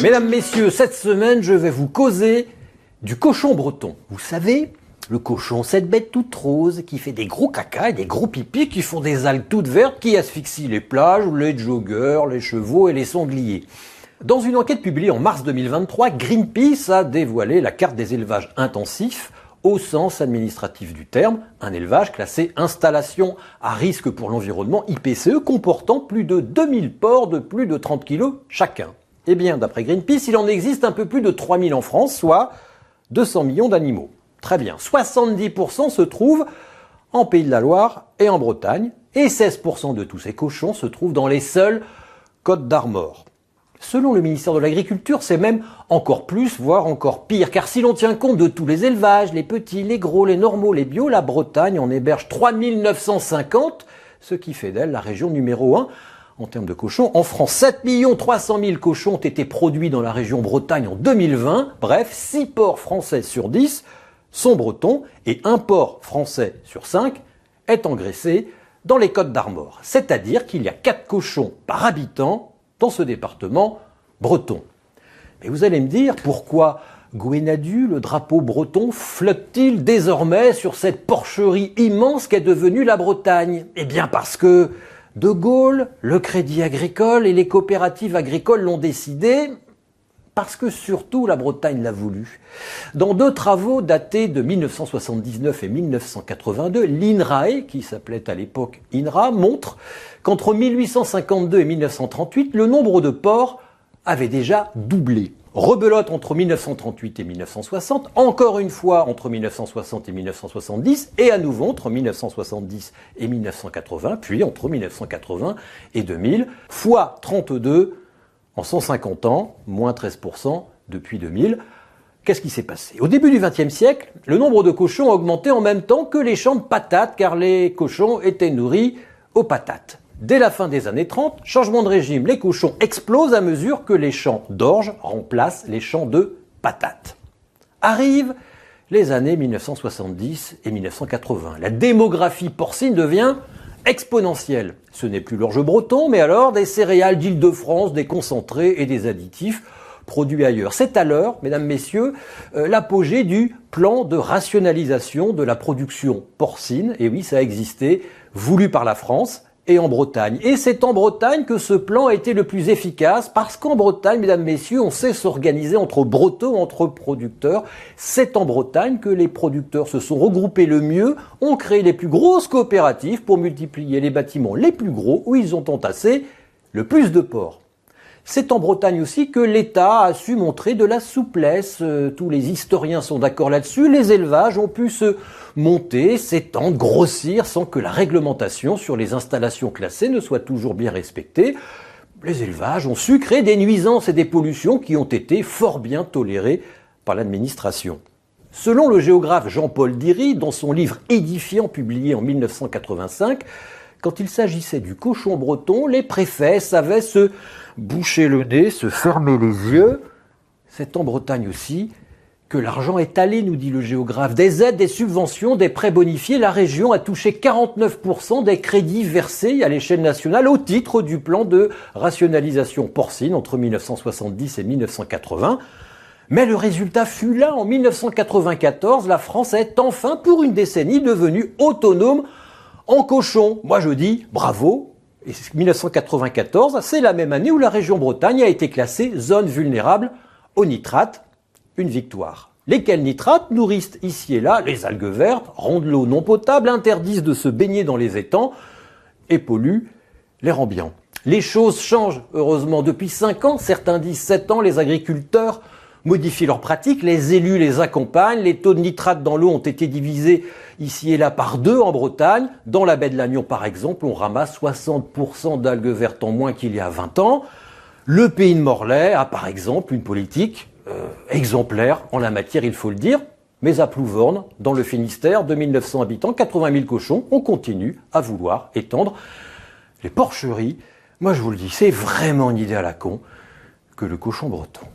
Mesdames, messieurs, cette semaine, je vais vous causer du cochon breton. Vous savez, le cochon, cette bête toute rose qui fait des gros caca et des gros pipis, qui font des algues toutes vertes, qui asphyxient les plages, les joggeurs, les chevaux et les sangliers. Dans une enquête publiée en mars 2023, Greenpeace a dévoilé la carte des élevages intensifs au sens administratif du terme, un élevage classé installation à risque pour l'environnement IPCE comportant plus de 2000 porcs de plus de 30 kg chacun. Eh bien, d'après Greenpeace, il en existe un peu plus de 3000 en France, soit 200 millions d'animaux. Très bien, 70% se trouvent en Pays de la Loire et en Bretagne, et 16% de tous ces cochons se trouvent dans les seules Côtes d'Armor. Selon le ministère de l'Agriculture, c'est même encore plus, voire encore pire, car si l'on tient compte de tous les élevages, les petits, les gros, les normaux, les bio, la Bretagne en héberge 3950, ce qui fait d'elle la région numéro 1 en termes de cochons. En France, 7 300 000 cochons ont été produits dans la région Bretagne en 2020. Bref, 6 porcs français sur 10 sont bretons et un porc français sur 5 est engraissé dans les Côtes d'Armor. C'est-à-dire qu'il y a 4 cochons par habitant dans ce département breton. Mais vous allez me dire, pourquoi Gouenadu, le drapeau breton, flotte-t-il désormais sur cette porcherie immense qu'est devenue la Bretagne? Eh bien parce que De Gaulle, le Crédit Agricole et les coopératives agricoles l'ont décidé, parce que surtout la Bretagne l'a voulu. Dans 2 travaux datés de 1979 et 1982, l'INRAE, qui s'appelait à l'époque INRA, montre qu'entre 1852 et 1938, le nombre de porcs avait déjà doublé. Rebelote entre 1938 et 1960, encore une fois entre 1960 et 1970, et à nouveau entre 1970 et 1980, puis entre 1980 et 2000, fois 32 en 150 ans, moins 13% depuis 2000. Qu'est-ce qui s'est passé? Au début du XXe siècle, le nombre de cochons a augmenté en même temps que les champs de patates, car les cochons étaient nourris aux patates. Dès la fin des années 30, changement de régime, les cochons explosent à mesure que les champs d'orge remplacent les champs de patates. Arrivent les années 1970 et 1980. La démographie porcine devient exponentielle. Ce n'est plus l'orge breton, mais alors des céréales d'Île-de-France, des concentrés et des additifs produits ailleurs. C'est alors, mesdames, messieurs, l'apogée du plan de rationalisation de la production porcine, et oui, ça a existé, voulu par la France, et en Bretagne. Et c'est en Bretagne que ce plan a été le plus efficace, parce qu'en Bretagne, mesdames, messieurs, on sait s'organiser entre bretons, entre producteurs. C'est en Bretagne que les producteurs se sont regroupés le mieux, ont créé les plus grosses coopératives pour multiplier les bâtiments les plus gros où ils ont entassé le plus de porcs. C'est en Bretagne aussi que l'État a su montrer de la souplesse. Tous les historiens sont d'accord là-dessus. Les élevages ont pu se monter, s'étendre, grossir sans que la réglementation sur les installations classées ne soit toujours bien respectée. Les élevages ont su créer des nuisances et des pollutions qui ont été fort bien tolérées par l'administration. Selon le géographe Jean-Paul Diry, dans son livre édifiant publié en 1985, quand il s'agissait du cochon breton, les préfets savaient se boucher le nez, se fermer les yeux. C'est en Bretagne aussi que l'argent est allé, nous dit le géographe. Des aides, des subventions, des prêts bonifiés, la région a touché 49% des crédits versés à l'échelle nationale au titre du plan de rationalisation porcine entre 1970 et 1980. Mais le résultat fut là. En 1994, la France est enfin, pour une décennie, devenue autonome en cochon. Moi je dis bravo. Et 1994, c'est la même année où la région Bretagne a été classée zone vulnérable aux nitrates. Une victoire. Lesquels nitrates nourrissent ici et là les algues vertes, rendent l'eau non potable, interdisent de se baigner dans les étangs et polluent l'air ambiant. Les choses changent, heureusement, depuis 5 ans, certains disent 7 ans, les agriculteurs modifient leurs pratiques, les élus les accompagnent, les taux de nitrate dans l'eau ont été divisés ici et là par 2 en Bretagne. Dans la baie de Lannion, par exemple, on ramasse 60% d'algues vertes en moins qu'il y a 20 ans. Le pays de Morlaix a, par exemple, une politique exemplaire en la matière, il faut le dire. Mais à Plouvorne, dans le Finistère, 2900 habitants, 80 000 cochons, on continue à vouloir étendre les porcheries. Moi, je vous le dis, c'est vraiment une idée à la con que le cochon breton.